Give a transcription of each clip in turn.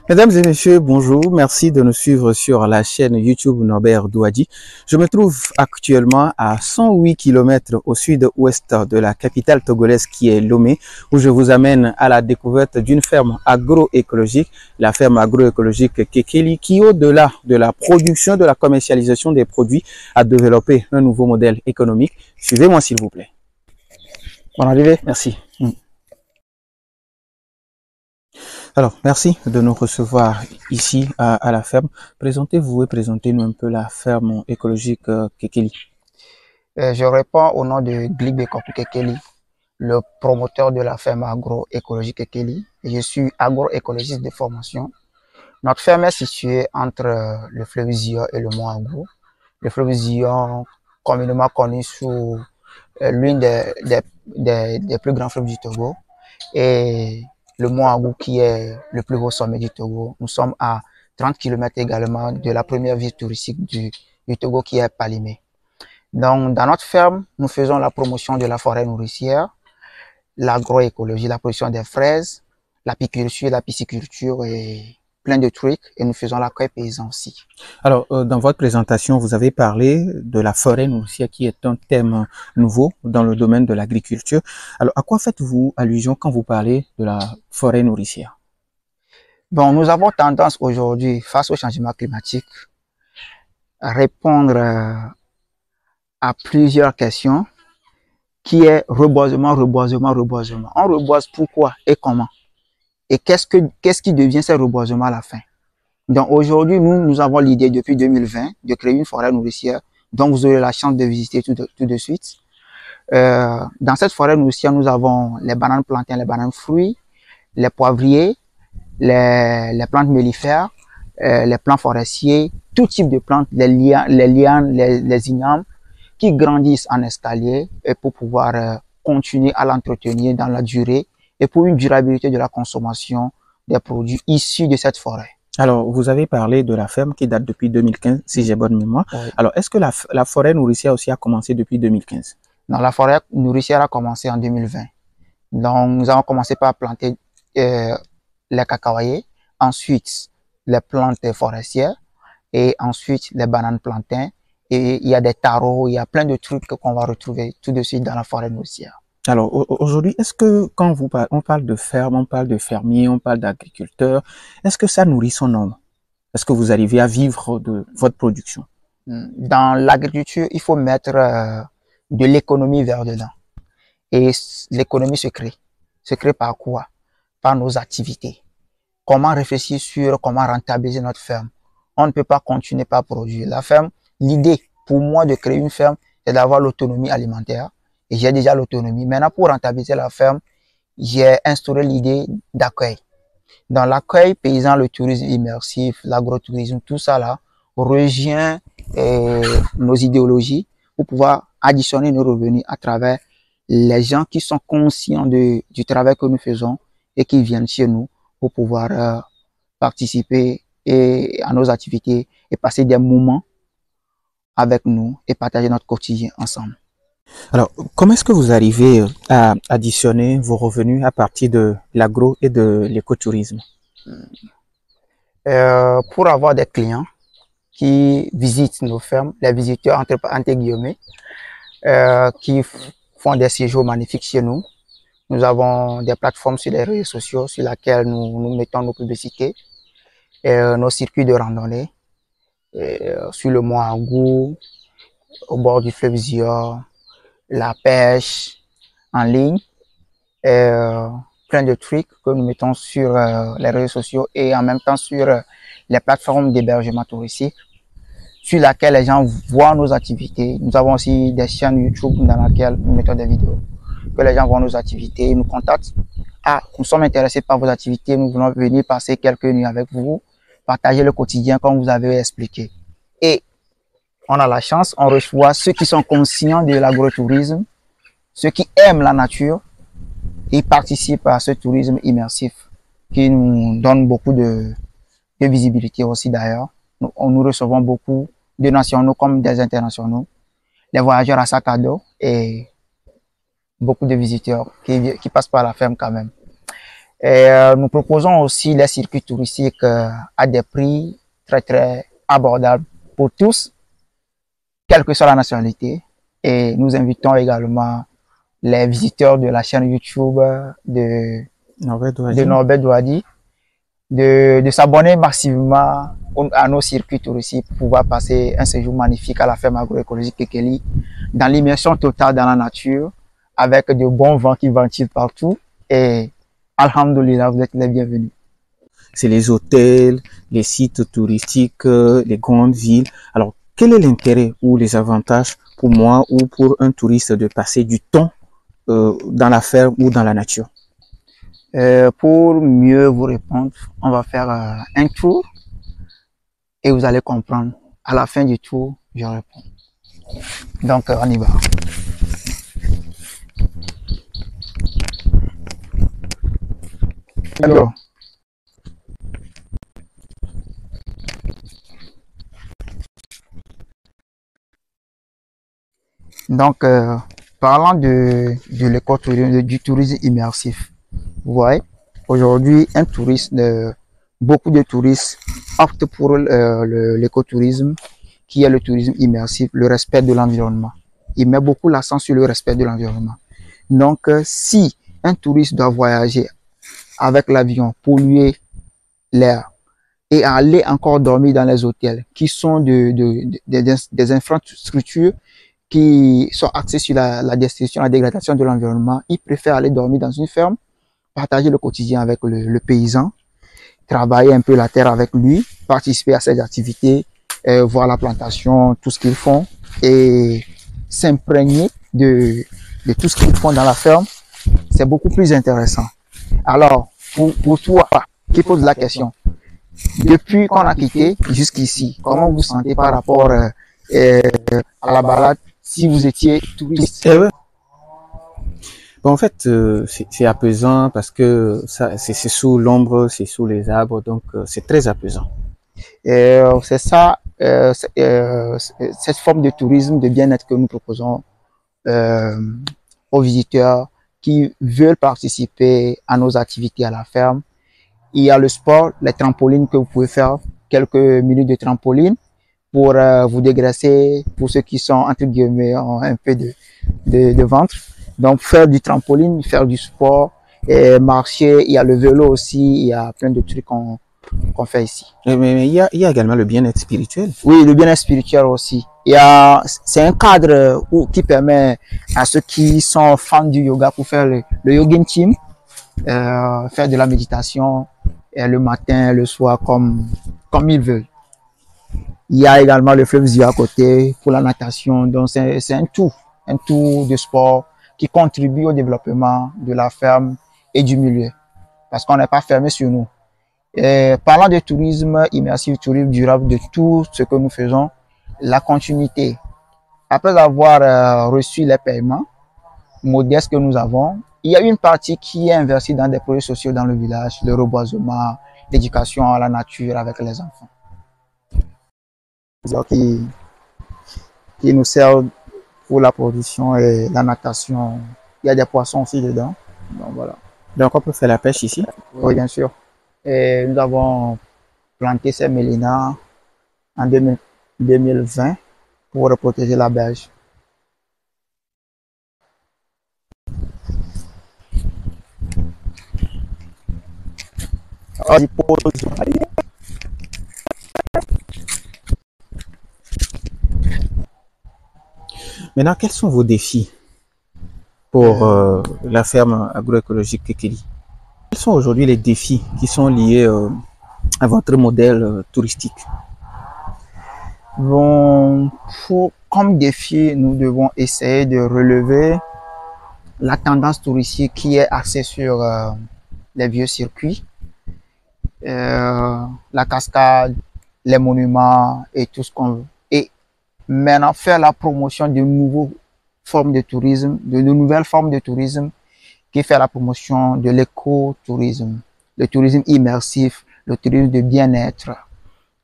Mesdames et messieurs, bonjour. Merci de nous suivre sur la chaîne YouTube Norbert Douadji. Je me trouve actuellement à 108 km au sud-ouest de la capitale togolaise qui est Lomé, où je vous amène à la découverte d'une ferme agroécologique, la ferme agroécologique Kekeli, qui au-delà de la production, de la commercialisation des produits, a développé un nouveau modèle économique. Suivez-moi s'il vous plaît. Bonne arrivée, merci. Alors, merci de nous recevoir ici à la ferme. Présentez-vous et présentez-nous un peu la ferme écologique Kekeli. Je réponds au nom de Glibe Kokou Kekeli, le promoteur de la ferme agroécologique Kekeli. Je suis agroécologiste de formation. Notre ferme est située entre le fleuve Zion et le mont Agou. Le fleuve Zion, communément connu sous l'une des plus grands fleuves du Togo, et le mont Agou qui est le plus haut sommet du Togo. Nous sommes à 30 km également de la première ville touristique du Togo qui est Palimé. Donc, dans notre ferme, nous faisons la promotion de la forêt nourricière, l'agroécologie, la production des fraises, l'apiculture, la pisciculture et plein de trucs. Et nous faisons l'accueil paysan aussi. Alors, dans votre présentation, vous avez parlé de la forêt nourricière qui est un thème nouveau dans le domaine de l'agriculture. Alors, à quoi faites-vous allusion quand vous parlez de la forêt nourricière? Bon, nous avons tendance aujourd'hui, face au changement climatique, à répondre à plusieurs questions qui est reboisement. On reboise pourquoi et comment? Et qu'est-ce qui devient ce reboisement à la fin? Donc aujourd'hui, nous avons l'idée depuis 2020 de créer une forêt nourricière dont vous aurez la chance de visiter tout de suite. Dans cette forêt nourricière, nous avons les bananes plantains, les bananes fruits, les poivriers, les plantes mellifères, les plants forestiers, tout type de plantes, les lianes, les ignames, qui grandissent en escalier et pour pouvoir continuer à l'entretenir dans la durée et pour une durabilité de la consommation des produits issus de cette forêt. Alors, vous avez parlé de la ferme qui date depuis 2015, si j'ai bonne mémoire. Oui. Alors, est-ce que la forêt nourricière aussi a commencé depuis 2015? Non, la forêt nourricière a commencé en 2020. Donc, nous avons commencé par planter les cacaoyers, ensuite les plantes forestières et ensuite les bananes plantains. Et il y a des tarots, il y a plein de trucs qu'on va retrouver tout de suite dans la forêt nourricière. Alors aujourd'hui, est-ce que quand on parle de ferme, on parle de fermier, on parle d'agriculteur, est-ce que ça nourrit son homme? Est-ce que vous arrivez à vivre de votre production? Dans l'agriculture, il faut mettre de l'économie vers dedans. Et l'économie se crée. Se crée par quoi? Par nos activités. Comment réfléchir sur comment rentabiliser notre ferme? On ne peut pas continuer par produire. La ferme, l'idée pour moi de créer une ferme, c'est d'avoir l'autonomie alimentaire. Et j'ai déjà l'autonomie. Maintenant, pour rentabiliser la ferme, j'ai instauré l'idée d'accueil. Dans l'accueil paysan, le tourisme immersif, l'agrotourisme, tout ça là, rejoint nos idéologies pour pouvoir additionner nos revenus à travers les gens qui sont conscients du travail que nous faisons et qui viennent chez nous pour pouvoir participer à nos activités et passer des moments avec nous et partager notre quotidien ensemble. Alors, comment est-ce que vous arrivez à additionner vos revenus à partir de l'agro et de l'écotourisme? Pour avoir des clients qui visitent nos fermes, les visiteurs entre guillemets, qui font des séjours magnifiques chez nous. Nous avons des plateformes sur les réseaux sociaux sur lesquelles nous mettons nos publicités, nos circuits de randonnée, sur le mont Agou, au bord du fleuve Zion, la pêche en ligne, plein de trucs que nous mettons sur les réseaux sociaux et en même temps sur les plateformes d'hébergement touristique sur laquelle les gens voient nos activités. Nous avons aussi des chaînes YouTube dans lesquelles nous mettons des vidéos, que les gens voient nos activités, nous contactent. Ah, nous sommes intéressés par vos activités, nous voulons venir passer quelques nuits avec vous, partager le quotidien comme vous avez expliqué. Et on a la chance, on reçoit ceux qui sont conscients de l'agrotourisme, ceux qui aiment la nature et participent à ce tourisme immersif qui nous donne beaucoup de visibilité aussi d'ailleurs. Nous recevons beaucoup de nationaux comme des internationaux, des voyageurs à sac à dos et beaucoup de visiteurs qui passent par la ferme quand même. Et nous proposons aussi les circuits touristiques à des prix très abordables pour tous, quelle que soit la nationalité. Et nous invitons également les visiteurs de la chaîne YouTube de Norbert Douadi de s'abonner massivement à nos circuits touristiques pour pouvoir passer un séjour magnifique à la ferme agroécologique Kekeli dans l'immersion totale dans la nature avec de bons vents qui ventilent partout et alhamdoulilah, vous êtes les bienvenus. C'est les hôtels, les sites touristiques, les grandes villes. Alors, quel est l'intérêt ou les avantages pour moi ou pour un touriste de passer du temps dans la ferme ou dans la nature? Pour mieux vous répondre, on va faire un tour et vous allez comprendre. À la fin du tour, je réponds. Donc, on y va. Alors, donc, parlant de l'écotourisme, du tourisme immersif, vous voyez, aujourd'hui, beaucoup de touristes optent pour l'écotourisme, qui est le tourisme immersif, le respect de l'environnement. Il met beaucoup l'accent sur le respect de l'environnement. Donc, si un touriste doit voyager avec l'avion, polluer l'air et aller encore dormir dans les hôtels qui sont des infrastructures qui sont axées sur la destruction, la dégradation de l'environnement, il préfère aller dormir dans une ferme, partager le quotidien avec le paysan, travailler un peu la terre avec lui, participer à ses activités, voir la plantation, tout ce qu'ils font et s'imprégner de tout ce qu'ils font dans la ferme. C'est beaucoup plus intéressant. Alors, pour toi qui pose la question, depuis qu'on a quitté jusqu'ici, comment vous vous sentez par rapport à la balade si vous étiez touriste? Bon, en fait, c'est apaisant parce que c'est sous l'ombre, c'est sous les arbres, donc c'est très apaisant. C'est ça, cette forme de tourisme, de bien-être que nous proposons aux visiteurs qui veulent participer à nos activités à la ferme. Il y a le sport, les trampolines que vous pouvez faire, quelques minutes de trampoline pour vous dégraisser, pour ceux qui sont entre guillemets ont un peu de ventre. Donc faire du trampoline, faire du sport, et marcher, il y a le vélo aussi, il y a plein de trucs qu'on fait ici. Mais il y a également le bien-être spirituel. Oui, le bien-être spirituel aussi. C'est un cadre qui permet à ceux qui sont fans du yoga pour faire le Yogin Team, faire de la méditation le matin, le soir, comme ils veulent. Il y a également le fleuve Zio à côté pour la natation. Donc c'est un tout de sport qui contribue au développement de la ferme et du milieu, parce qu'on n'est pas fermé sur nous. Et parlant de tourisme immersif, tourisme durable, de tout ce que nous faisons, la continuité. Après avoir reçu les paiements modestes que nous avons, il y a une partie qui est investie dans des projets sociaux dans le village, le reboisement, l'éducation à la nature avec les enfants. Qui nous servent pour la production et la natation. Il y a des poissons aussi dedans. Donc voilà. Donc on peut faire la pêche ici? Oui, bien sûr. Et nous avons planté ces mélinas en 2020 pour protéger la berge. Maintenant, quels sont vos défis pour la ferme agroécologique Kekeli? Quels sont aujourd'hui les défis qui sont liés à votre modèle touristique? Bon, comme défi, nous devons essayer de relever la tendance touristique qui est axée sur les vieux circuits, la cascade, les monuments et tout ce qu'on veut. Et maintenant, faire la promotion de nouvelles formes de tourisme, de nouvelles formes de tourisme qui fait la promotion de l'écotourisme, le tourisme immersif, le tourisme de bien-être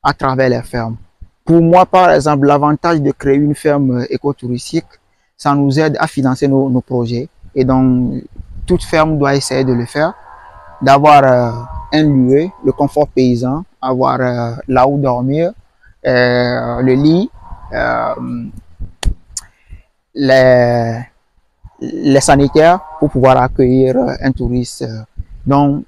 à travers les fermes. Pour moi, par exemple, l'avantage de créer une ferme écotouristique, ça nous aide à financer nos projets. Et donc, toute ferme doit essayer de le faire. d'avoir un lieu, le confort paysan, avoir là où dormir, le lit, les, les sanitaires pour pouvoir accueillir un touriste. Donc,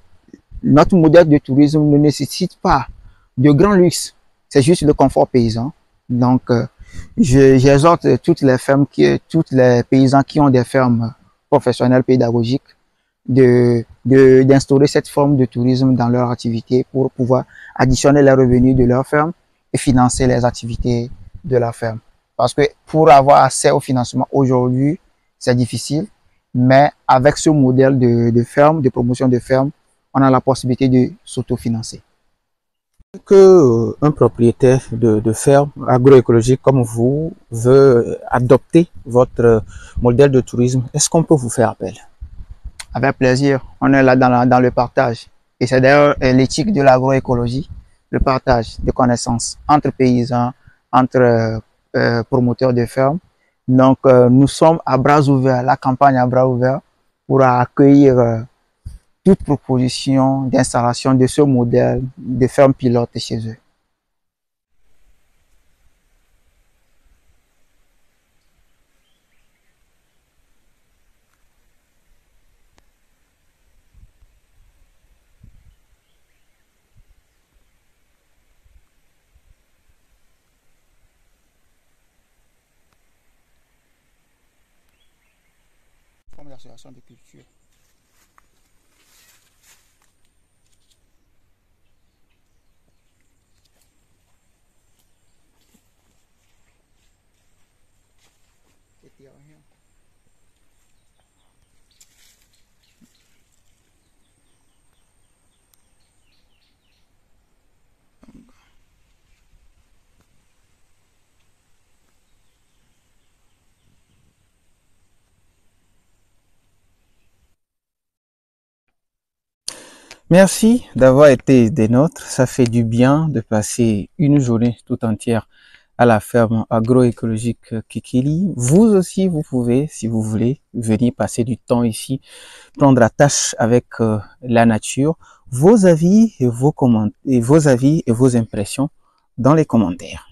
notre modèle de tourisme ne nécessite pas de grands luxe, c'est juste le confort paysan. Donc, j'exhorte toutes les fermes, toutes les paysans qui ont des fermes professionnelles pédagogiques d'instaurer cette forme de tourisme dans leur activité pour pouvoir additionner les revenus de leur ferme et financer les activités de la ferme. Parce que pour avoir accès au financement aujourd'hui, c'est difficile, mais avec ce modèle de ferme, de promotion de ferme, on a la possibilité de s'autofinancer. Que un propriétaire de ferme agroécologique comme vous veut adopter votre modèle de tourisme, est-ce qu'on peut vous faire appel? Avec plaisir, on est là dans le partage. Et c'est d'ailleurs l'éthique de l'agroécologie, le partage de connaissances entre paysans, entre promoteurs de fermes. Donc, nous sommes à bras ouverts, la campagne à bras ouverts pour accueillir toute proposition d'installation de ce modèle de ferme pilote chez eux. Comme l'association de culture. Merci d'avoir été des nôtres. Ça fait du bien de passer une journée tout entière à la ferme agroécologique Kikili. Vous aussi, vous pouvez, si vous voulez, venir passer du temps ici, prendre attache avec la nature. Vos avis et vos impressions dans les commentaires.